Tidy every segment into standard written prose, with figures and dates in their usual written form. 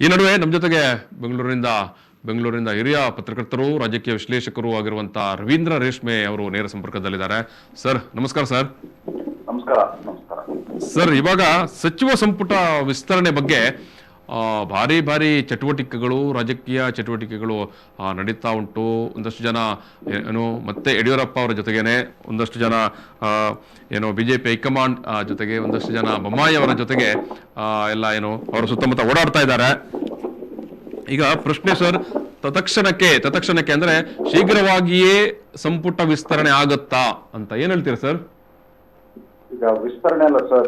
ಈ ನಡುವೆ ನಮ್ಮ ಜೊತೆಗೆ ಬೆಂಗಳೂರಿನಿಂದ ಹಿರಿಯ ಪತ್ರಕರ್ತರು ರಾಜಕೀಯ ವಿಶ್ಲೇಷಕರು ಆಗಿರುವಂತಹ ರವೀಂದ್ರ ರೇಷ್ಮೆ ಅವರು ನೇರ ಸಂಪರ್ಕದಲ್ಲಿದ್ದಾರೆ. ಸರ್ ನಮಸ್ಕಾರ. ಸರ್ ನಮಸ್ಕಾರ. ನಮಸ್ಕಾರ ಸರ್, ಇವಾಗ ಸಚಿವ ಸಂಪುಟ ವಿಸ್ತರಣೆ ಬಗ್ಗೆ ಭಾರಿ ಚಟುವಟಿಕೆಗಳು, ರಾಜಕೀಯ ಚಟುವಟಿಕೆಗಳು ನಡೀತಾ ಉಂಟು. ಒಂದಷ್ಟು ಜನ ಮತ್ತೆ ಯಡಿಯೂರಪ್ಪ ಅವರ ಜೊತೆಗೇನೆ ಒಂದಷ್ಟು ಜನ ಬಿಜೆಪಿ ಹೈಕಮಾಂಡ್ ಜೊತೆಗೆ, ಒಂದಷ್ಟು ಜನ ಬೊಮ್ಮಾಯಿ ಅವರ ಜೊತೆಗೆ ಎಲ್ಲ ಅವರ ಸುತ್ತಮುತ್ತ ಓಡಾಡ್ತಾ ಇದ್ದಾರೆ. ಈಗ ಪ್ರಶ್ನೆ ಸರ್, ತತ್ಕ್ಷಣಕ್ಕೆ ಅಂದ್ರೆ ಶೀಘ್ರವಾಗಿಯೇ ಸಂಪುಟ ವಿಸ್ತರಣೆ ಆಗತ್ತಾ ಅಂತ ಏನ್ ಹೇಳ್ತೀರಾ ಸರ್? ಈಗ ವಿಸ್ತರಣೆ ಅಲ್ಲ ಸರ್,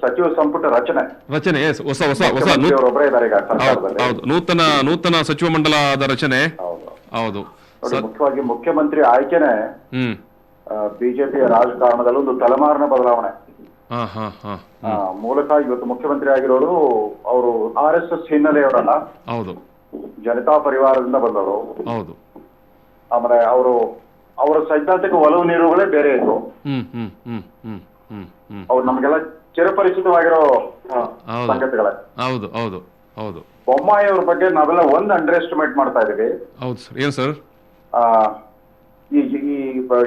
ಸಚಿವ ಸಂಪುಟ ರಚನೆ ಹೊಸ ಹೌದು, ನೂತನ ಸಚಿವ ಮಂಡಲದ ರಚನೆ. ಹೌದು. ಮುಖ್ಯವಾಗಿ ಮುಖ್ಯಮಂತ್ರಿ ಆಯ್ಕೆನೆ ಬಿಜೆಪಿಯ ರಾಜಕಾರಣದಲ್ಲಿ ಒಂದು ತಲೆಮಾರಿನ ಬದಲಾವಣೆ. ಮೂಲಕ ಇವತ್ತು ಮುಖ್ಯಮಂತ್ರಿ ಆಗಿರೋರು ಅವರು RSS ಹಿನ್ನೆಲೆಯವರಲ್ಲ. ಹೌದು. ಜನತಾ ಪರಿವಾರದಿಂದ ಬಂದವರು. ಹೌದು. ಆಮೇಲೆ ಅವರ ಸೈದ್ಧಾಂತಿಕ ಒಲವು ನೀರುಗಳೇ ಬೇರೆ ಇತ್ತು. ಅವ್ರು ನಮ್ಗೆಲ್ಲ ಚಿರಪರಿಚಿತವಾಗಿರೋ ಸಂಗತಿಗಳೇ. ಹೌದು ಹೌದು ಹೌದು. ಬೊಮ್ಮಾಯಿ ಅವ್ರ ಬಗ್ಗೆ ನಾವೆಲ್ಲ ಅಂಡರ್ ಎಸ್ಟಿಮೇಟ್ ಮಾಡ್ತಾ ಇದೀವಿ. ಹೌದು ಸರ್. ಏನ್ ಸರ್? ಈ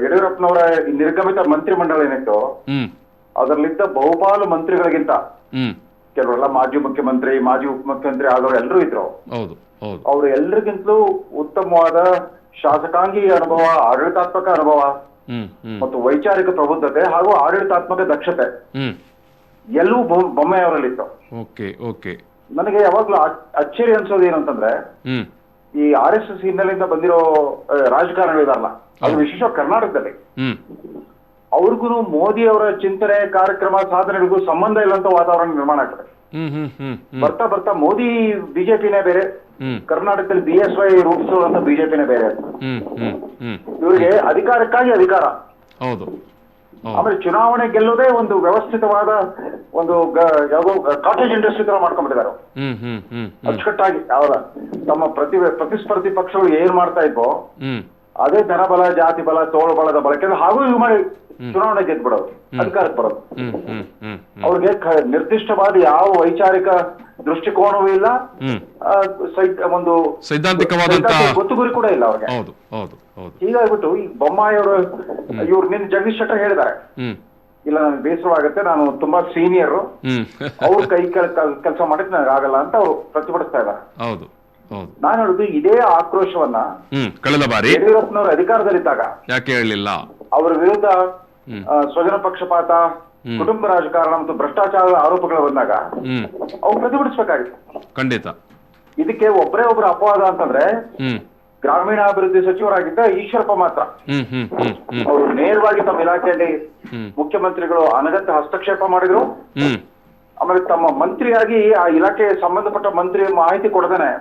ಯಡಿಯೂರಪ್ಪನವರ ನಿರ್ಗಮಿತ ಮಂತ್ರಿಮಂಡಲ ಏನಿತ್ತು, ಅದರಲ್ಲಿದ್ದ ಬಹುಪಾಲು ಮಂತ್ರಿಗಳಿಗಿಂತ ಕೆಲವರೆಲ್ಲ ಮಾಜಿ ಮುಖ್ಯಮಂತ್ರಿ, ಮಾಜಿ ಉಪಮುಖ್ಯಮಂತ್ರಿ ಆದವರು ಎಲ್ಲರೂ ಇದ್ರು. ಅವ್ರು ಎಲ್ರಿಗಿಂತಲೂ ಉತ್ತಮವಾದ ಶಾಸಕಾಂಗಿ ಅನುಭವ, ಆಡಳಿತಾತ್ಮಕ ಅನುಭವ ಮತ್ತು ವೈಚಾರಿಕ ಪ್ರಬುದ್ಧತೆ ಹಾಗೂ ಆಡಳಿತಾತ್ಮಕ ದಕ್ಷತೆ ಎಲ್ಲವೂ ಬೊಮ್ಮಾಯಿ ಅವರಲ್ಲಿತ್ತು. ನನಗೆ ಯಾವಾಗ್ಲೂ ಅಚ್ಚರಿ ಅನ್ಸೋದು ಏನಂತಂದ್ರೆ, ಈ RSS ಹಿನ್ನೆಲೆಯಿಂದ ಬಂದಿರೋ ರಾಜಕಾರಣಿಗಳಿದಾರಲ್ಲ, ಅದು ವಿಶೇಷ ಕರ್ನಾಟಕದಲ್ಲಿ ಅವ್ರಿಗೂ ಮೋದಿ ಅವರ ಚಿಂತನೆ, ಕಾರ್ಯಕ್ರಮ, ಸಾಧನೆಗಳಿಗೂ ಸಂಬಂಧ ಇಲ್ಲಂತ ವಾತಾವರಣ ನಿರ್ಮಾಣ ಆಗ್ತದೆ. ಬರ್ತಾ ಮೋದಿ ಬಿಜೆಪಿನೇ ಬೇರೆ, ಕರ್ನಾಟಕದಲ್ಲಿ BSY ರೂಪಿಸುವಂತ ಬಿಜೆಪಿನೇ ಬೇರೆ. ಇವರಿಗೆ ಅಧಿಕಾರಕ್ಕಾಗಿ ಅಧಿಕಾರ, ಆಮೇಲೆ ಚುನಾವಣೆ ಗೆಲ್ಲೋದೇ ಒಂದು ವ್ಯವಸ್ಥಿತವಾದ ಒಂದು ಕಾಟೇಜ್ ಇಂಡಸ್ಟ್ರಿ ತರ ಮಾಡ್ಕೊಂಡ್ಬಿಟ್ಟಿದ್ದಾರೆ ಅಚ್ಚುಕಟ್ಟಾಗಿ. ಅವರ ತಮ್ಮ ಪ್ರತಿಸ್ಪರ್ಧಿ ಪಕ್ಷಗಳು ಏನ್ ಮಾಡ್ತಾ ಇದ್ವೋ ಅದೇ ಧನಬಲ, ಜಾತಿ ಬಲ, ತೋಳು ಬಲದ ಬಳಕೆ ಹಾಗೂ ಇವು ಮಾಡಿ ಚುನಾವಣೆ ಗೆದ್ಬಿಡೋದು, ಅಧಿಕಾರಕ್ಕೆ ಬರೋದು. ಅವ್ರಿಗೆ ನಿರ್ದಿಷ್ಟವಾದ ಯಾವ ವೈಚಾರಿಕ ದೃಷ್ಟಿಕೋನವೂ ಇಲ್ಲ, ಒಂದು ಸೈದ್ಧಾಂತಿಕವಾದ ಗೊತ್ತುಗುರಿ ಕೂಡ ಇಲ್ಲ ಅವ್ರಿಗೆ. ಹೀಗಾಗ್ಬಿಟ್ಟು ಈ ಬೊಮ್ಮಾಯಿ ಅವರು ಇವ್ರು ನಿನ್ನ ಜಗದೀಶ್ ಶೆಟ್ಟರ್ ಹೇಳಿದ್ದಾರೆ, ಇಲ್ಲ ನನಗೆ ಬೇಸರವಾಗುತ್ತೆ, ನಾನು ತುಂಬಾ ಸೀನಿಯರ್, ಅವ್ರ ಕೈ ಕೆಲಸ ಮಾಡಿದ್ರೆ ನನಗೆ ಆಗಲ್ಲ ಅಂತ ಅವ್ರು ಪ್ರತಿಭಟಿಸ್ತಾ ಇದ್ದಾರೆ. ನಾನು ಹೇಳುದು ಇದೇ ಆಕ್ರೋಶವನ್ನ ಕಳೆದ ಬಾರಿ ಯಡಿಯೂರಪ್ಪನವರು ಅಧಿಕಾರದಲ್ಲಿದ್ದಾಗ ಯಾಕೆ ಹೇಳಲಿಲ್ಲ? ಅವರ ವಿರುದ್ಧ ಸ್ವಜನ ಪಕ್ಷಪಾತ, ಕುಟುಂಬ ರಾಜಕಾರಣ ಮತ್ತು ಭ್ರಷ್ಟಾಚಾರದ ಆರೋಪಗಳು ಬಂದಾಗ ಅವ್ರು ಪ್ರತಿಭಟಿಸಬೇಕಾಗಿತ್ತು. ಖಂಡಿತ. ಇದಕ್ಕೆ ಒಬ್ಬರು ಅಪವಾದ ಅಂತಂದ್ರೆ ಗ್ರಾಮೀಣಾಭಿವೃದ್ಧಿ ಸಚಿವರಾಗಿದ್ದ ಈಶ್ವರಪ್ಪ ಮಾತ್ರ. ಅವರು ನೇರವಾಗಿ ತಮ್ಮ ಇಲಾಖೆಯಲ್ಲಿ ಮುಖ್ಯಮಂತ್ರಿಗಳು ಅನಗತ್ಯ ಹಸ್ತಕ್ಷೇಪ ಮಾಡಿದ್ರು. ಆಮೇಲೆ ತಮ್ಮ ಮಂತ್ರಿಯಾಗಿ ಆ ಇಲಾಖೆ ಸಂಬಂಧಪಟ್ಟ ಮಂತ್ರಿ ಮಾಹಿತಿ ಕೊಡದೇನೆ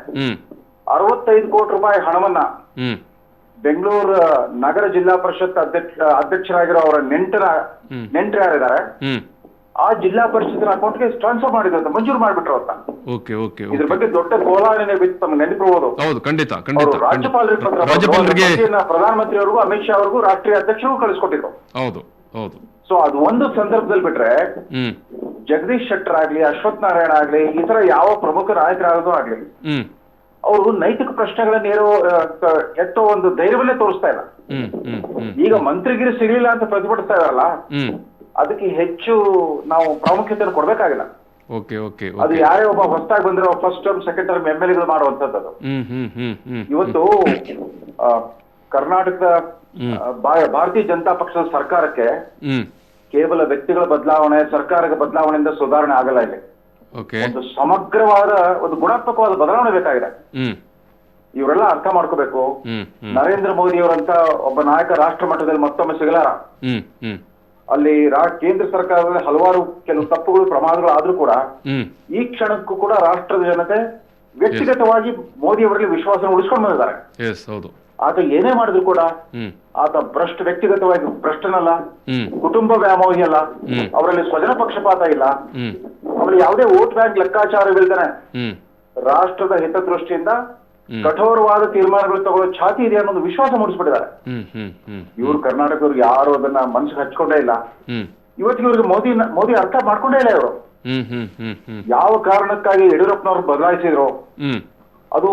65 ಕೋಟಿ ರೂಪಾಯಿ ಹಣವನ್ನ ಬೆಂಗಳೂರು ನಗರ ಜಿಲ್ಲಾ ಪರಿಷತ್ ಅಧ್ಯಕ್ಷರಾಗಿರೋ ಅವರ ನೆಂಟರು ಯಾರಿದ್ದಾರೆ ಆ ಜಿಲ್ಲಾ ಪರಿಷತ್ತಿನ ಅಕೌಂಟ್ಗೆ ಟ್ರಾನ್ಸ್ಫರ್ ಮಾಡಿದ್ರು ಅಂತ, ಮಂಜೂರು ಮಾಡ್ಬಿಟ್ರು ಅಂತ. ಇದ್ರ ಬಗ್ಗೆ ದೊಡ್ಡ ಕೋಲಾಹಲನೆ ಬಿತ್ತು, ತಮ್ಗೆ ನೆನಪಿರ್ಬೋದು. ರಾಜ್ಯಪಾಲರಿಗೆ, ಪ್ರಧಾನಮಂತ್ರಿ ಅವ್ರಿಗೂ, ಅಮಿತ್ ಶಾ ಅವ್ರಿಗೂ, ರಾಷ್ಟ್ರೀಯ ಅಧ್ಯಕ್ಷರಿಗೂ ಕಳಿಸ್ಕೊಟ್ಟಿದ್ರು. ಸೊ ಅದು ಒಂದು ಸಂದರ್ಭದಲ್ಲಿ ಬಿಟ್ರೆ ಜಗದೀಶ್ ಶೆಟ್ಟರ್ ಆಗ್ಲಿ, ಅಶ್ವಥ್ ನಾರಾಯಣ ಆಗ್ಲಿ, ಈ ತರ ಯಾವ ಪ್ರಮುಖ ನಾಯಕರಾಗೋದು ಆಗ್ಲಿ, ಅವರು ನೈತಿಕ ಪ್ರಶ್ನೆಗಳನ್ನ ಎತ್ತೋ ಒಂದು ಧೈರ್ಯವನ್ನೇ ತೋರಿಸ್ತಾ ಇಲ್ಲ. ಈಗ ಮಂತ್ರಿಗಿರಿ ಸಿಗ್ಲಿಲ್ಲ ಅಂತ ಪ್ರತಿಭಟಿಸ್ತಾ ಇದಾರಲ್ಲ, ಅದಕ್ಕೆ ಹೆಚ್ಚು ನಾವು ಪ್ರಾಮುಖ್ಯತೆಯನ್ನು ಕೊಡ್ಬೇಕಾಗಿಲ್ಲ. ಅದು ಯಾರೇ ಒಬ್ಬ ಹೊಸದಾಗಿ ಬಂದಿರೋ first term, second term MLA ಮಾಡುವಂತದ್ದು. ಇವತ್ತು ಕರ್ನಾಟಕದ ಭಾರತೀಯ ಜನತಾ ಪಕ್ಷದ ಸರ್ಕಾರಕ್ಕೆ ಕೇವಲ ವ್ಯಕ್ತಿಗಳ ಬದಲಾವಣೆ, ಸರ್ಕಾರದ ಬದಲಾವಣೆಯಿಂದ ಸುಧಾರಣೆ ಆಗಲ್ಲ. ಇಲ್ಲಿ ಒಂದು ಸಮಗ್ರವಾದ, ಒಂದು ಗುಣಾತ್ಮಕವಾದ ಬದಲಾವಣೆ ಬೇಕಾಗಿದೆ. ಇವರೆಲ್ಲ ಅರ್ಥ ಮಾಡ್ಕೋಬೇಕು. ನರೇಂದ್ರ ಮೋದಿ ಅವರಂತ ಒಬ್ಬ ನಾಯಕ ರಾಷ್ಟ್ರ ಮಟ್ಟದಲ್ಲಿ ಮತ್ತೊಮ್ಮೆ ಸಿಗಲಾರ. ಅಲ್ಲಿ ಕೇಂದ್ರ ಸರ್ಕಾರದಲ್ಲಿ ಹಲವಾರು ಕೆಲವು ತಪ್ಪುಗಳು, ಪ್ರಮಾದಗಳು ಆದ್ರೂ ಕೂಡ ಈ ಕ್ಷಣಕ್ಕೂ ಕೂಡ ರಾಷ್ಟ್ರದ ಜನತೆ ವ್ಯಕ್ತಿಗತವಾಗಿ ಮೋದಿ ಅವರಲ್ಲಿ ವಿಶ್ವಾಸ ಉಳಿಸ್ಕೊಂಡು ಬಂದಿದ್ದಾರೆ. ಆತ ಏನೇ ಮಾಡಿದ್ರು ಕೂಡ ಆತ ವ್ಯಕ್ತಿಗತವಾಗಿ ಭ್ರಷ್ಟನಲ್ಲ, ಕುಟುಂಬ ವ್ಯಾಮೋಹಿ ಅಲ್ಲ, ಅವರಲ್ಲಿ ಸ್ವಜನ ಪಕ್ಷಪಾತ ಇಲ್ಲ, ಆಮೇಲೆ ಯಾವುದೇ ವೋಟ್ ಬ್ಯಾಂಕ್ ಲೆಕ್ಕಾಚಾರವಿಲ್ದೇನೆ ರಾಷ್ಟ್ರದ ಹಿತದೃಷ್ಟಿಯಿಂದ ಕಠೋರವಾದ ತೀರ್ಮಾನಗಳು ತಗೊಳ್ಳೋ ಛಾತಿ ಇದೆ ಅನ್ನೋದು ವಿಶ್ವಾಸ ಮೂಡಿಸ್ಬಿಟ್ಟಿದ್ದಾರೆ. ಇವ್ರು ಕರ್ನಾಟಕದವ್ರು ಯಾರು ಅದನ್ನ ಮನಸ್ಸಿಗೆ ಹಚ್ಕೊಂಡೇ ಇಲ್ಲ. ಇವತ್ತಿಗೆ ಇವ್ರಿಗೆ ಮೋದಿ ಅರ್ಥ ಮಾಡ್ಕೊಂಡೇ ಇಲ್ಲ. ಇವರು ಯಾವ ಕಾರಣಕ್ಕಾಗಿ ಯಡಿಯೂರಪ್ಪನವ್ರು ಬದಲಾಯಿಸಿದ್ರು ಅದು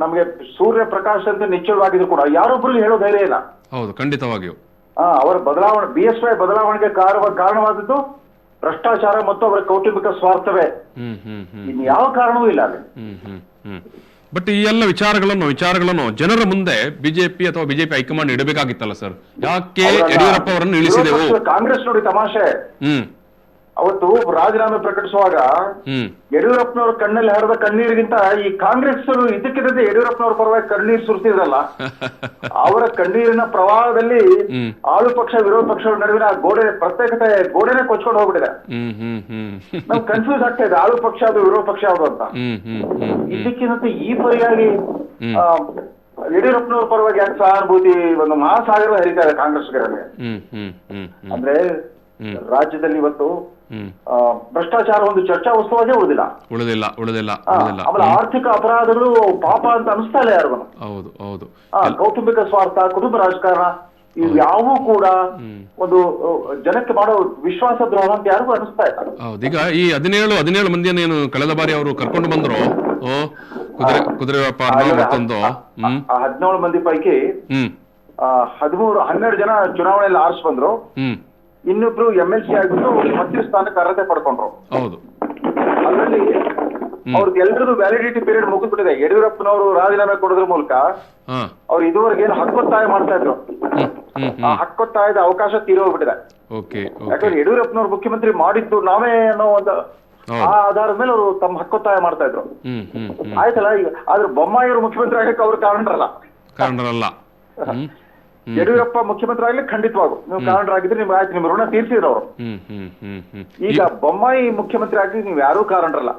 ನಮಗೆ ಸೂರ್ಯ ಪ್ರಕಾಶ್ ಅಂತ ನಿಶ್ಚಯವಾಗಿದ್ರು ಕೂಡ ಯಾರೊಬ್ರು ಹೇಳೋ ಧೈರ್ಯ ಇಲ್ಲ. ಹೌದು, ಖಂಡಿತವಾಗಿಯೂ. ಅವರ ಬದಲಾವಣೆ BSY ಬದಲಾವಣೆಗೆ ಕಾರಣವಾದದ್ದು ಭ್ರಷ್ಟಾಚಾರ ಮತ್ತು ಅವರ ಕೌಟುಂಬಿಕ ಸ್ವಾರ್ಥವೇ, ಇನ್ನು ಯಾವ ಕಾರಣವೂ ಇಲ್ಲ ಅಲ್ಲಿ. ಬಟ್ ಈ ಎಲ್ಲ ವಿಚಾರಗಳನ್ನು ಜನರ ಮುಂದೆ ಬಿಜೆಪಿ ಅಥವಾ ಬಿಜೆಪಿ ಹೈಕಮಾಂಡ್ ಇಡಬೇಕಾಗಿತ್ತಲ್ಲ ಸರ್, ಯಾಕೆ ಯಡಿಯೂರಪ್ಪ ಅವರನ್ನು ಇಳಿಸಿದೆವು? ಕಾಂಗ್ರೆಸ್ ನೋಡಿ ತಮಾಷೆ, ಅವತ್ತು ರಾಜೀನಾಮೆ ಪ್ರಕಟಿಸುವಾಗ ಯಡಿಯೂರಪ್ಪನವ್ರ ಕಣ್ಣಲ್ಲಿ ಹರಿದ ಕಣ್ಣೀರಿಗಿಂತ ಈ ಕಾಂಗ್ರೆಸ್ ಇದಕ್ಕಿದ್ದಂತೆ ಯಡಿಯೂರಪ್ಪನವ್ರ ಪರವಾಗಿ ಕಣ್ಣೀರು ಸುರಿಸಿದ್ರಲ್ಲ, ಅವರ ಕಣ್ಣೀರಿನ ಪ್ರವಾಹದಲ್ಲಿ ಆಳು ಪಕ್ಷ ವಿರೋಧ ಪಕ್ಷಗಳ ನಡುವಿನ ಪ್ರತ್ಯೇಕತೆ ಗೋಡೆನೆ ಕೊಚ್ಕೊಂಡು ಹೋಗ್ಬಿಟ್ಟಿದೆ. ನಾವು ಕನ್ಫ್ಯೂಸ್ ಆಗ್ತಾ ಇದೆ, ಆಳು ಪಕ್ಷ ಅದು ವಿರೋಧ ಪಕ್ಷ ಯಾವುದು ಅಂತ. ಇದಕ್ಕಿಂತ ಈ ಪರಿಯಾಗಿ ಯಡಿಯೂರಪ್ಪನವ್ರ ಪರವಾಗಿ ಯಾಕೆ ಸಹಾನುಭೂತಿ ಒಂದು ಮಹಾಸಾಗರ ಹರಿತಾ ಇದೆ ಕಾಂಗ್ರೆಸ್ಗರಲ್ಲಿ. ಅಂದ್ರೆ ರಾಜ್ಯದಲ್ಲಿ ಇವತ್ತು ಭ್ರಷ್ಟಾಚಾರ ಒಂದು ಚರ್ಚಾ ವಸ್ತುವಾಗೇ ಉಳಿದಿಲ್ಲ. ಆಮೇಲೆ ಆರ್ಥಿಕ ಅಪರಾಧಗಳು ಪಾಪ ಅಂತ ಅನಿಸ್ತಾ ಇಲ್ಲ ಯಾರಿಗೂ. ಕೌಟುಂಬಿಕ ಸ್ವಾರ್ಥ, ಕುಟುಂಬ ರಾಜಕಾರಣ ಇವು ಯಾವೂ ಕೂಡ ಒಂದು ಜನಕ್ಕೆ ಮಾಡೋ ವಿಶ್ವಾಸ ದ್ರೋಹ ಅಂತ ಯಾರಿಗೂ ಅನಿಸ್ತಾ ಇಲ್ಲ. ಹೌದು, ಈಗ ಈ 17 ಮಂದಿಯನ್ನು ಏನು ಕಳೆದ ಬಾರಿ ಅವರು ಕರ್ಕೊಂಡು ಬಂದ್ರು, ಕುದುರೆ ವ್ಯಾಪಾರ ಮತ್ತೊಂದು 17 ಮಂದಿ ಪೈಕಿ 12 ಜನ ಚುನಾವಣೆಯಲ್ಲಿ ಆರಿಸಿ ಬಂದ್ರು, ಇನ್ನೊಬ್ರು MLC ಆಗಿದ್ದು ಮಂತ್ರಿ ಸ್ಥಾನಕ್ಕೆ ಅರ್ಹತೆ ಪಡ್ಕೊಂಡ್ರು. ಹೌದು, ಅದರಲ್ಲಿ ಅವ್ರದ್ದು ಎಲ್ರದ್ದು ವ್ಯಾಲಿಡಿಟಿ ಪೀರಿಯಡ್ ಮುಗಿದ್ಬಿಟ್ಟಿದೆ. ಯಡಿಯೂರಪ್ಪನವರು ರಾಜೀನಾಮೆ ಕೊಡೋದ್ರ ಮೂಲಕ ಅವ್ರು ಇದುವರೆಗೆ ಏನು ಹಕ್ಕೊತ್ತಾಯ ಮಾಡ್ತಾ ಇದ್ರು, ಆ ಹಕ್ಕೊತ್ತಾಯದ ಅವಕಾಶ ತೀರೋಗ್ಬಿಟ್ಟಿದೆ. ಯಾಕಂದ್ರೆ ಯಡಿಯೂರಪ್ಪನವ್ರು ಮುಖ್ಯಮಂತ್ರಿ ಮಾಡಿದ್ದು ನಾವೇ ಅನ್ನೋ ಒಂದು ಆ ಆಧಾರದ ಮೇಲೆ ಅವರು ತಮ್ಮ ಹಕ್ಕೊತ್ತಾಯ ಮಾಡ್ತಾ ಇದ್ರು. ಆಯ್ತಲ್ಲ, ಆದ್ರೆ ಬೊಮ್ಮಾಯಿಯವರು ಮುಖ್ಯಮಂತ್ರಿ ಆಗಕ್ಕೆ ಅವ್ರು ಕಾರಣರಲ್ಲ. ಯಡಿಯೂರಪ್ಪ ಮುಖ್ಯಮಂತ್ರಿ ಆಗ್ಲಿ ಖಂಡಿತವಾಗೂ ನೀವು ಕಾರಣರಾಗಿದ್ರೆ ನಿಮ್ಗೆ ಆಯ್ತು, ನಿಮ್ ಋಣ ತೀರ್ಸಿದ್ರು ಅವರು. ಈಗ ಬೊಮ್ಮಾಯಿ ಮುಖ್ಯಮಂತ್ರಿ ಆಗಿ ನೀವ್ ಯಾರೂ ಕಾರಣರಲ್ಲ.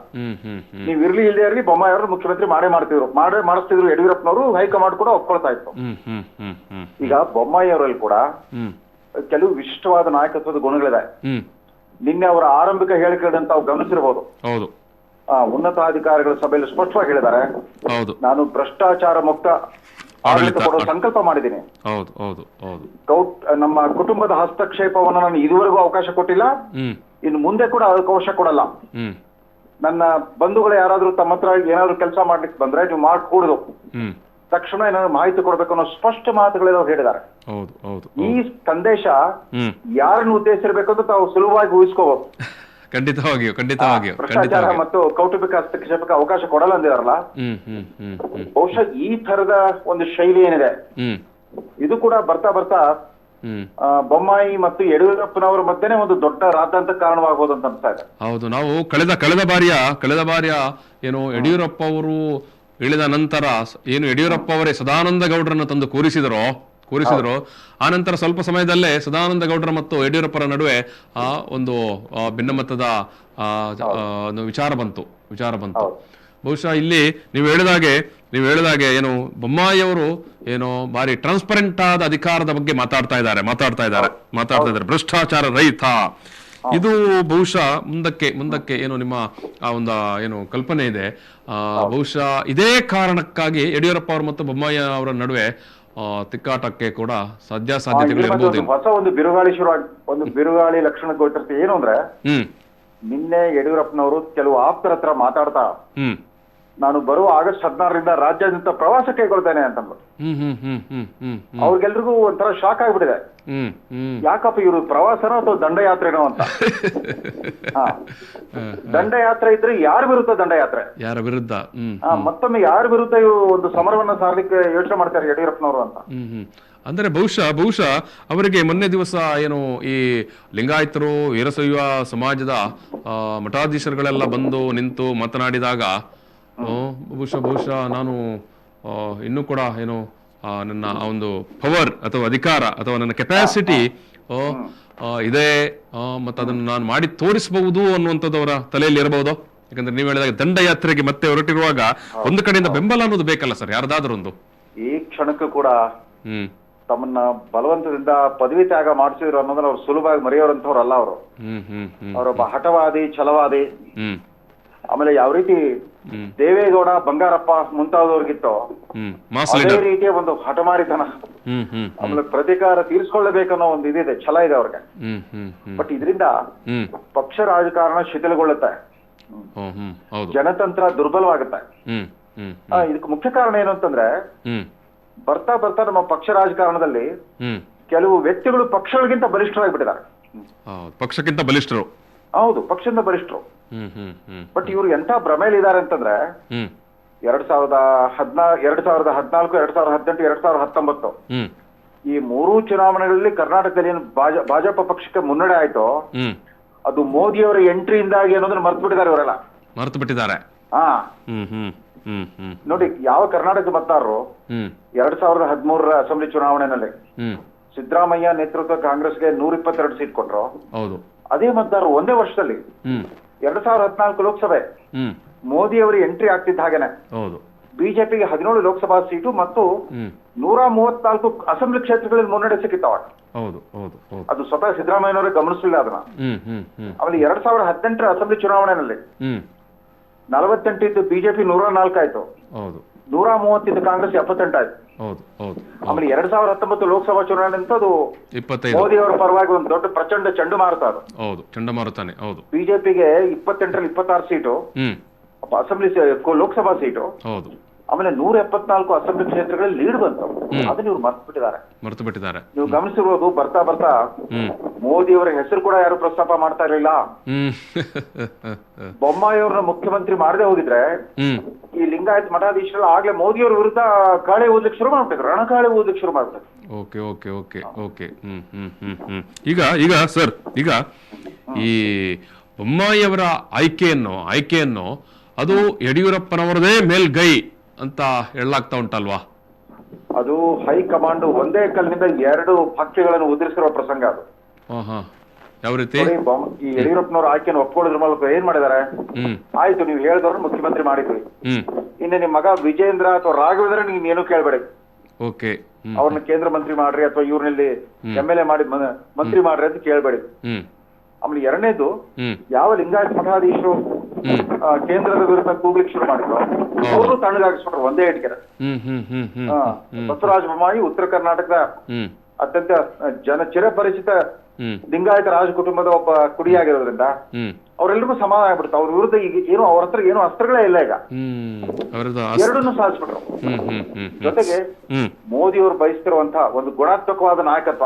ನೀವ್ ಇರ್ಲಿ ಇಲ್ಲದೆ ಇರ್ಲಿ ಬೊಮ್ಮಾಯಿ ಅವರು ಮುಖ್ಯಮಂತ್ರಿ ಮಾಡಿಸ್ತಿದ್ರು ಯಡಿಯೂರಪ್ಪನವರು, ಹೈಕಮಾಂಡ್ ಕೂಡ ಒಪ್ಕೊಳ್ತಾ ಇತ್ತು. ಈಗ ಬೊಮ್ಮಾಯಿ ಅವರಲ್ಲಿ ಕೂಡ ಕೆಲವು ವಿಶಿಷ್ಟವಾದ ನಾಯಕತ್ವದ ಗುಣಗಳಿದೆ. ನಿನ್ನೆ ಅವರ ಆರಂಭಿಕ ಹೇಳಿಕೆಗಳನ್ನ ತಾವು ಗಮನಿಸಿರಬಹುದು. ಉನ್ನತಾಧಿಕಾರಿಗಳ ಸಭೆಯಲ್ಲಿ ಸ್ಪಷ್ಟವಾಗಿ ಹೇಳಿದ್ದಾರೆ, ನಾನು ಭ್ರಷ್ಟಾಚಾರ ಮುಕ್ತ ಆಡಳಿತ ಕೊಡೋ ಸಂಕಲ್ಪ ಮಾಡಿದ್ದೀನಿ. ನಮ್ಮ ಕುಟುಂಬದ ಹಸ್ತಕ್ಷೇಪವನ್ನು ನಾನು ಇದುವರೆಗೂ ಅವಕಾಶ ಕೊಟ್ಟಿಲ್ಲ, ಇನ್ನು ಮುಂದೆ ಕೂಡ ಅವಕಾಶ ಕೊಡಲ್ಲ. ನನ್ನ ಬಂಧುಗಳು ಯಾರಾದ್ರೂ ತಮ್ಮ ಹತ್ರ ಏನಾದ್ರು ಕೆಲಸ ಮಾಡ್ಲಿಕ್ಕೆ ಬಂದ್ರೆ ನೀವು ಮಾಡ್ಕೂಡುದು, ತಕ್ಷಣ ಏನಾದ್ರು ಮಾಹಿತಿ ಕೊಡ್ಬೇಕು ಅನ್ನೋ ಸ್ಪಷ್ಟ ಮಾತುಗಳೆಲ್ಲ ಹೇಳಿದ್ದಾರೆ. ಈ ಸಂದೇಶ ಯಾರನ್ನು ಉದ್ದೇಶಿಸಿರ್ಬೇಕು ಅಂತ ತಾವು ಸುಲಭವಾಗಿ ಊಹಿಸ್ಕೋಬಹುದು. ಖಂಡಿತವಾಗಿಯೂ ಭ್ರಷ್ಟಾಚಾರ ಮತ್ತು ಕೌಟುಂಬಿಕ ಹಸ್ತಕ್ಷೇಪಕ್ಕೆ ಅವಕಾಶ ಕೊಡಲ್ಲ ಅಂದಿದಾರಲ್ಲ, ಬಹುಶಃ ಈ ತರದ ಒಂದು ಶೈಲಿ ಏನಿದೆ ಇದು ಕೂಡ ಬರ್ತಾ ಬೊಮ್ಮಾಯಿ ಮತ್ತು ಯಡಿಯೂರಪ್ಪನವರ ಮಧ್ಯೆ ಒಂದು ದೊಡ್ಡ ರಾದ್ಧಾಂತ ಕಾರಣವಾಗಬಹುದು ಅಂತ ಅನ್ಸ್ತಾ ಇದೆ. ಹೌದು, ನಾವು ಕಳೆದ ಬಾರಿಯ ಏನು ಯಡಿಯೂರಪ್ಪ ಅವರು ಇಳಿದ ನಂತರ ಏನು ಯಡಿಯೂರಪ್ಪ ಅವರೇ ಸದಾನಂದ ಗೌಡರನ್ನು ತಂದು ಕೂರಿಸಿದ್ರು, ಆ ನಂತರ ಸ್ವಲ್ಪ ಸಮಯದಲ್ಲೇ ಸದಾನಂದ ಗೌಡರ ಮತ್ತು ಯಡಿಯೂರಪ್ಪರ ನಡುವೆ ಒಂದು ಭಿನ್ನಮತದ ವಿಚಾರ ಬಂತು. ಬಹುಶಃ ಇಲ್ಲಿ ನೀವು ಹೇಳಿದಾಗೆ ಏನು ಬೊಮ್ಮಾಯಿಯವರು ಏನು ಬಾರಿ ಟ್ರಾನ್ಸ್ಪರೆಂಟ್ ಆದ ಅಧಿಕಾರದ ಬಗ್ಗೆ ಮಾತಾಡ್ತಾ ಇದ್ದಾರೆ, ಭ್ರಷ್ಟಾಚಾರ ರಹಿತ. ಇದು ಬಹುಶಃ ಮುಂದಕ್ಕೆ ಏನು ನಿಮ್ಮ ಆ ಒಂದು ಏನು ಕಲ್ಪನೆ ಇದೆ, ಬಹುಶಃ ಇದೇ ಕಾರಣಕ್ಕಾಗಿ ಯಡಿಯೂರಪ್ಪ ಅವರು ಮತ್ತು ಬೊಮ್ಮಾಯಿ ಅವರ ನಡುವೆ ತಿಕ್ಕಾಟಕ್ಕೆ ಕೂಡ ಸಾಧ್ಯತೆಗಳು ಇರಬಹುದು. ಹೊಸ ಒಂದು ಬಿರುಗಾಳಿ ಲಕ್ಷಣ ಗೋಚರಿಸಿ ಏನು ಅಂದ್ರೆ, ನಿನ್ನೆ ಯಡಿಯೂರಪ್ಪನವರು ಕೆಲವು ಆಪ್ತರ ಹತ್ರ ಮಾತಾಡ್ತಾ ನಾನು ಬರುವ ಆಗಸ್ಟ್ 16ರಿಂದ ರಾಜ್ಯಾದ್ಯಂತ ಪ್ರವಾಸ ಕೈಗೊಳ್ತೇನೆ ಅಂತಂದ್ರು. ಅವ್ರಿಗೆಲ್ರಿಗೂ ಒಂಥರ ಶಾಕ್ ಆಗ್ಬಿಟ್ಟಿದೆ, ಯಾಕಪ್ಪ ಇವರು ಪ್ರವಾಸನೋ ಅಥವಾ ದಂಡಯಾತ್ರೆನೋ ಅಂತ. ದಂಡಯಾತ್ರೆ ಇದ್ರೆ ಯಾರ ವಿರುದ್ಧ ಮತ್ತೊಮ್ಮೆ ಯಾರ ವಿರುದ್ಧ ಇವರು ಒಂದು ಸಮರವನ್ನ ಸಾರಲಿಕ್ಕೆ ಯೋಚನೆ ಮಾಡ್ತಾರೆ ಯಡಿಯೂರಪ್ಪನವರು ಅಂತ. ಅಂದ್ರೆ ಬಹುಶಃ ಅವರಿಗೆ ಮೊನ್ನೆ ದಿವಸ ಏನು ಈ ಲಿಂಗಾಯತರು ವೀರಶೈವ ಸಮಾಜದ ಮಠಾಧೀಶರುಗಳೆಲ್ಲ ಬಂದು ನಿಂತು ಮಾತನಾಡಿದಾಗ ಬಹುಶಃ ನಾನು ಇನ್ನೂ ಕೂಡ ಏನು ನನ್ನ ಒಂದು ಪವರ್ ಅಥವಾ ಅಧಿಕಾರ ಅಥವಾ ನನ್ನ ಕೆಪಾಸಿಟಿ ಇದೆ ಮತ್ತು ಅದನ್ನು ನಾನು ಮಾಡಿ ತೋರಿಸಬಹುದು ಅನ್ನುವಂಥದ್ದು ಅವರ ತಲೆಯಲ್ಲಿ ಇರಬಹುದು. ಯಾಕಂದ್ರೆ ನೀವು ಹೇಳಿದಾಗ ದಂಡಯಾತ್ರೆಗೆ ಮತ್ತೆ ಹೊರಟಿರುವಾಗ ಒಂದು ಕಡೆಯಿಂದ ಬೆಂಬಲ ಅನ್ನೋದು ಬೇಕಲ್ಲ ಸರ್, ಯಾರ್ದಾದ್ರೂ ಒಂದು. ಈ ಕ್ಷಣಕ್ಕೂ ಕೂಡ ತಮ್ಮನ್ನ ಬಲವಂತದಿಂದ ಪದವಿ ತ್ಯಾಗ ಮಾಡಿಸಿದ್ರು ಅನ್ನೋದನ್ನ ಅವ್ರು ಸುಲಭವಾಗಿ ಮರೆಯೋರಂಥವ್ರಲ್ಲ. ಅವರೊಬ್ಬ ಹಠವಾದಿ, ಛಲವಾದಿ. ಆಮೇಲೆ ಯಾವ ರೀತಿ ದೇವೇಗೌಡ, ಬಂಗಾರಪ್ಪ ಮುಂತಾದವ್ರಿಗಿತ್ತು ಮಾಸ್ ಅದೇ ಲೀಡರ್. ರೀತಿಯ ಒಂದು ಹಠಮಾರಿತನ, ಆಮೇಲೆ ಪ್ರತೀಕಾರ ತೀರ್ಸ್ಕೊಳ್ಳಬೇಕನ್ನೋ ಒಂದು ಇದಿದೆ, ಛಲ ಇದೆ ಅವ್ರಿಗೆ. ಬಟ್ ಇದರಿಂದ ಪಕ್ಷ ರಾಜಕಾರಣ ಶಿಥಿಲಗೊಳ್ಳುತ್ತೆ, ಜನತಂತ್ರ ದುರ್ಬಲವಾಗುತ್ತೆ. ಇದಕ್ಕೆ ಮುಖ್ಯ ಕಾರಣ ಏನು ಅಂತಂದ್ರೆ, ಬರ್ತಾ ಬರ್ತಾ ನಮ್ಮ ಪಕ್ಷ ರಾಜಕಾರಣದಲ್ಲಿ ಕೆಲವು ವ್ಯಕ್ತಿಗಳು ಪಕ್ಷಗಳಿಗಿಂತ ಬಲಿಷ್ಠರಾಗಿಬಿಟ್ಟಿದ್ದಾರೆ. ಪಕ್ಷಕ್ಕಿಂತ ಬಲಿಷ್ಠರು. ಹೌದು, ಪಕ್ಷದಿಂದ ಬಲಿಷ್ಠರು. ಬಟ್ ಇವ್ರು ಎಂತ ಭ್ರಮೇಲಿದ್ದಾರೆ ಅಂತಂದ್ರೆ 2014, 2018, 2019 ಈ ಮೂರೂ ಚುನಾವಣೆಗಳಲ್ಲಿ ಕರ್ನಾಟಕದಲ್ಲಿ ಏನು ಭಾಜಪ ಪಕ್ಷಕ್ಕೆ ಮುನ್ನಡೆ ಆಯ್ತು, ಅದು ಮೋದಿಯವರ ಎಂಟ್ರಿಯಿಂದಾಗಿ ಅನ್ನೋದನ್ನ ಮರ್ತು ಬಿಟ್ಟಿದ್ದಾರೆ ಇವರೆಲ್ಲ. ಮರ್ತು ಬಿಟ್ಟಿದ್ದಾರೆ. ಹಾ ನೋಡಿ, ಯಾವ ಕರ್ನಾಟಕ ಮತದಾರರು 2013 ಅಸೆಂಬ್ಲಿ ಚುನಾವಣೆಯಲ್ಲಿ ಸಿದ್ದರಾಮಯ್ಯ ನೇತೃತ್ವ ಕಾಂಗ್ರೆಸ್ಗೆ 122 ಸೀಟ್ ಕೊಟ್ರು. ಹೌದು. ಅದೇ ಮತದಾರರು ಒಂದೇ ವರ್ಷದಲ್ಲಿ 2014 ಲೋಕಸಭೆ ಮೋದಿ ಅವರ ಎಂಟ್ರಿ ಆಗ್ತಿದ್ದ ಹಾಗೇನೆ ಬಿಜೆಪಿಗೆ 17 ಲೋಕಸಭಾ ಸೀಟು ಮತ್ತು 134 ಅಸೆಂಬ್ಲಿ ಕ್ಷೇತ್ರಗಳಲ್ಲಿ ಮುನ್ನಡೆ ಸಿಕ್ಕಿತ್ತವ. ಅದು ಸ್ವತಃ ಸಿದ್ದರಾಮಯ್ಯನವರೇ ಗಮನಿಸಲಿಲ್ಲ ಅದನ್ನ. ಆಮೇಲೆ 2018 ಅಸೆಂಬ್ಲಿ ಚುನಾವಣೆಯಲ್ಲಿ 48 ಇದ್ದು ಬಿಜೆಪಿ 104 ಆಯ್ತು, 130 ಇದ್ದು ಕಾಂಗ್ರೆಸ್ 78 ಆಯ್ತು. ಆಮೇಲೆ 2019 ಲೋಕಸಭಾ ಚುನಾವಣೆ ಅಂತ ಅದು ಮೋದಿ ಅವರ ಪರವಾಗಿ ಒಂದು ದೊಡ್ಡ ಪ್ರಚಂಡ ಚಂಡಮಾರುತ. ಅದು ಚಂಡಮಾರುತಾನೆ. ಬಿಜೆಪಿಗೆ 28ರಲ್ಲಿ 26 ಸೀಟು ಅಸೆಂಬ್ಲಿ ಲೋಕಸಭಾ ಸೀಟು, ಆಮೇಲೆ 174 ಅಸೆಂಬ್ಲಿ ಕ್ಷೇತ್ರಗಳಲ್ಲಿ ಲೀಡ್ ಬಂತು. ಅದನ್ನ ಇವ್ರು ಮರ್ತು ಬಿಟ್ಟಿದ್ದಾರೆ. ನೀವು ಗಮನಿಸಿರ್ಬೋದು, ಬರ್ತಾ ಬರ್ತಾ ಮೋದಿ ಅವರ ಹೆಸರು ಕೂಡ ಯಾರು ಪ್ರಸ್ತಾಪ ಮಾಡ್ತಾ ಇರಲಿಲ್ಲ. ಬೊಮ್ಮಾಯಿ ಅವ್ರನ್ನ ಮುಖ್ಯಮಂತ್ರಿ ಮಾಡದೆ ಹೋಗಿದ್ರೆ ಈ ಲಿಂಗಾಯತ್ ಮಠಾಧೀಶರು ಆಗ್ಲೇ ಮೋದಿ ಅವ್ರ ವಿರುದ್ಧ ಕಾಳೆ ಓದಲಿಕ್ಕೆ ಶುರು ಮಾಡ್ಬಿಟ್ಟಿದ್ರು, ರಣಕಾಳೆ ಓದಲಿಕ್ಕೆ ಶುರು ಮಾಡ್ಬಿಟ್ರು. ಈಗ ಸರ್, ಈಗ ಈ ಬೊಮ್ಮಾಯಿಯವರ ಆಯ್ಕೆಯನ್ನು ಅದು ಯಡಿಯೂರಪ್ಪನವರದೇ ಮೇಲ್ಗೈ ಅಂತ ಹೇಳಲಾಗ್ತಾ ಉಂಟಲ್ವಾ? ಅದು ಹೈಕಮಾಂಡ್ ಒಂದೇ ಕಲ್ಲಿನಿಂದ 2 ಪಕ್ಷಗಳನ್ನು ಉದುರಿಸಿರುವ ಪ್ರಸಂಗ ಅದು. ಯಾವ ರೀತಿ? ಈ ಯಡಿಯೂರಪ್ಪನವ್ರ ಆಯ್ಕೆಯನ್ನು ಒಪ್ಕೊಳ್ಳೋದ್ರ ಮೂಲಕ ಏನ್ ಮಾಡಿದಾರೆ, ಆಯ್ತು ನೀವು ಹೇಳಿದವ್ರು ಮುಖ್ಯಮಂತ್ರಿ ಮಾಡಿದ್ವಿ, ಇನ್ನು ನಿಮ್ ಮಗ ವಿಜೇಂದ್ರ ಅಥವಾ ರಾಘವೇಂದ್ರ ನೀವ್ ಏನು ಕೇಳ್ಬೇಡಿ, ಅವ್ರನ್ನ ಕೇಂದ್ರ ಮಂತ್ರಿ ಮಾಡ್ರಿ ಅಥವಾ ಇವ್ರನಲ್ಲಿ MLA ಮಾಡಿ ಮಂತ್ರಿ ಮಾಡ್ರಿ ಅಂತ ಕೇಳ್ಬೇಡಿ. ಆಮೇಲೆ ಎರಡನೇದು, ಯಾವ ಲಿಂಗಾಯತ್ ಮಠಾಧೀಶರು ಕೇಂದ್ರದ ವಿರುದ್ಧ ಕೂಗ್ಲಿಕ್ಕೆ ಶುರು ಮಾಡಿದ್ರು ಅವರು ತಣ್ಣಗಾಗಿಸ್ಬಿಟ್ರು ಒಂದೇ ಇಟ್ಕೆರೆ. ಬಸವರಾಜ ಬೊಮ್ಮಾಯಿ ಉತ್ತರ ಕರ್ನಾಟಕದ ಅತ್ಯಂತ ಚಿರಪರಿಚಿತ ಲಿಂಗಾಯತ ರಾಜ ಕುಟುಂಬದ ಒಬ್ಬ ಕುಡಿಯಾಗಿರೋದ್ರಿಂದ ಅವರೆಲ್ಲರಿಗೂ ಸಮಾಧಾನ ಆಗ್ಬಿಡ್ತು. ಅವ್ರ ವಿರುದ್ಧ ಈಗ ಏನು ಅವ್ರ ಹತ್ರ ಏನು ಅಸ್ತ್ರಗಳೇ ಇಲ್ಲ. ಈಗ ಎರಡನ್ನೂ ಸಾಧಿಸ್ಬಿಟ್ರು. ಜೊತೆಗೆ ಮೋದಿ ಅವರು ಬಯಸ್ತಿರುವಂತಹ ಒಂದು ಗುಣಾತ್ಮಕವಾದ ನಾಯಕತ್ವ,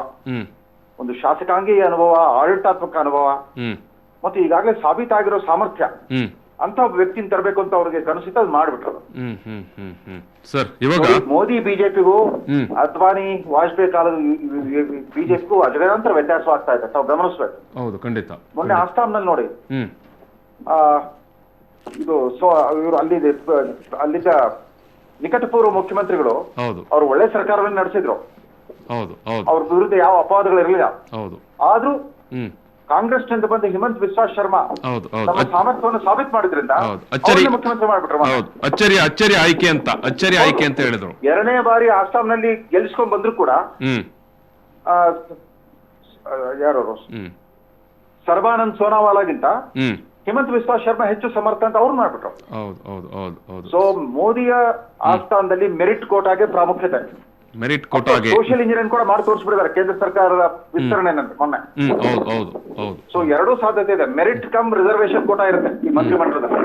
ಒಂದು ಶಾಸಕಾಂಗೀಯ ಅನುಭವ, ಆಡಳಿತಾತ್ಮಕ ಅನುಭವ ಮತ್ತು ಈಗಾಗಲೇ ಸಾಬೀತಾಗಿರೋ ಸಾಮರ್ಥ್ಯ ಅಂತ ವ್ಯಕ್ತಿನ ತರಬೇಕು ಅಂತ ಅವ್ರಿಗೆ ಕನಸಿತ್ತು, ಅದು ಮಾಡ್ಬಿಟ್ರು. ಸರ್, ಇವಾಗ ಮೋದಿ ಬಿಜೆಪಿಗೂ ಅದ್ವಾನಿ ವಾಜಪೇಯಿ ಕಾಲದ ಬಿಜೆಪಿಗೂ ಅಜಗಜಾಂತರ ವ್ಯತ್ಯಾಸವಾಗ್ತಾ ಇದೆ, ತಾವು ಗಮನಿಸ್ಬೇಕು. ಹೌದು, ಖಂಡಿತ. ಮೊನ್ನೆ ಆಸ್ಸಾಂನಲ್ಲಿ ನೋಡಿ, ಇದು ಇವರು ಅಲ್ಲಿದ್ದ ನಿಕಟಪೂರ್ವ ಮುಖ್ಯಮಂತ್ರಿಗಳು ಅವ್ರು ಒಳ್ಳೆ ಸರ್ಕಾರವನ್ನು ನಡೆಸಿದ್ರು, ಅವ್ರ ವಿರುದ್ಧ ಯಾವ ಅಪವಾದಗಳು ಇರಲಿಲ್ಲ. ಆದ್ರೂ ಕಾಂಗ್ರೆಸ್ ನಿಂದ ಬಂದ ಹಿಮಂತ್ ಬಿಸ್ವಾ ಶರ್ಮಾ ತಮ್ಮ ಸಾಮರ್ಥ್ಯವನ್ನು ಸಾಬೀತು ಮಾಡಿದ್ರಿಂದ ಮುಖ್ಯಮಂತ್ರಿ ಮಾಡ್ಬಿಟ್ರು. ಅಚ್ಚರಿ ಆಯ್ಕೆ ಅಂತ ಹೇಳಿದ್ರು. ಎರಡನೇ ಬಾರಿ ಆಸ್ಸಾಂನಲ್ಲಿ ಗೆಲ್ಲಿಸ್ಕೊಂಡ್ ಬಂದ್ರು ಕೂಡ ಯಾರು ಸರ್ಬಾನಂದ್ ಸೋನಾವಾಲಾಗಿಂತ ಹಿಮಂತ್ ಬಿಸ್ವಾ ಶರ್ಮಾ ಹೆಚ್ಚು ಸಮರ್ಥ ಅಂತ ಅವ್ರು ಮಾಡ್ಬಿಟ್ರು. ಸೊ ಮೋದಿಯ ಆಸ್ಥಾನದಲ್ಲಿ ಮೆರಿಟ್ ಕೋಟಾಗೆ ಪ್ರಾಮುಖ್ಯತೆ, ಸೋಷಿಯಲ್ ಇಂಜಿನಿಯರಿಂಗ್ ಕೂಡ ಮಾಡಿ ತೋರಿಸ್ಬಿಟ್ಟಿದ್ದಾರೆ ಕೇಂದ್ರ ಸರ್ಕಾರದ ವಿಸ್ತರಣೆ ಮೊನ್ನೆ. ಸೊ ಎರಡೂ ಸಾಧ್ಯತೆ ಇದೆ, ಮೆರಿಟ್ ಕಮ್ ರಿಸರ್ವೇಶನ್ ಕೋಟಾ ಇರುತ್ತೆ ಈ ಮಂತ್ರಿಮಂಡಲದಲ್ಲಿ.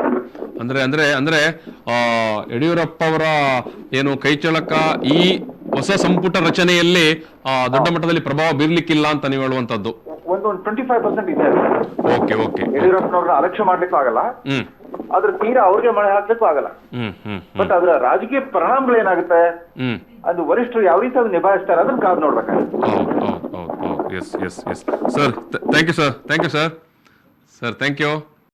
ಅಂದ್ರೆ ಯಡಿಯೂರಪ್ಪ ಅವರ ಏನು ಕೈಚಳಕ ಈ ಹೊಸ ಸಂಪುಟ ರಚನೆಯಲ್ಲಿ ದೊಡ್ಡ ಮಟ್ಟದಲ್ಲಿ ಪ್ರಭಾವ ಬೀರ್ಲಿಕ್ಕಿಲ್ಲ ಅಂತ ನೀವು ಹೇಳುವಂತದ್ದು. ಒಂದು 25% ಇದೆ. ಯಡಿಯೂರಪ್ಪನವ್ರನ್ನ ಅಲಕ್ಷ್ಯ ಮಾಡ್ಲಿಕ್ಕೂ ಆಗಲ್ಲ, ಅದ್ರ ತೀರಾ ಅವ್ರಿಗೆ ಮಳೆ ಹಾಕ್ಲಿಕ್ಕೂ ಆಗಲ್ಲ. ಬಟ್ ಅದರ ರಾಜಕೀಯ ಪರಿಣಾಮಗಳು ಏನಾಗುತ್ತೆ, ಅದು ವರಿಷ್ಠರು ಯಾವ ರೀತಿ ಅದು ನಿಭಾಯಿಸ್ತಾರೆ ಅದನ್ನ ಕಾದು ನೋಡ್ಬೇಕಾಗುತ್ತೆ. Sir, thank you sir.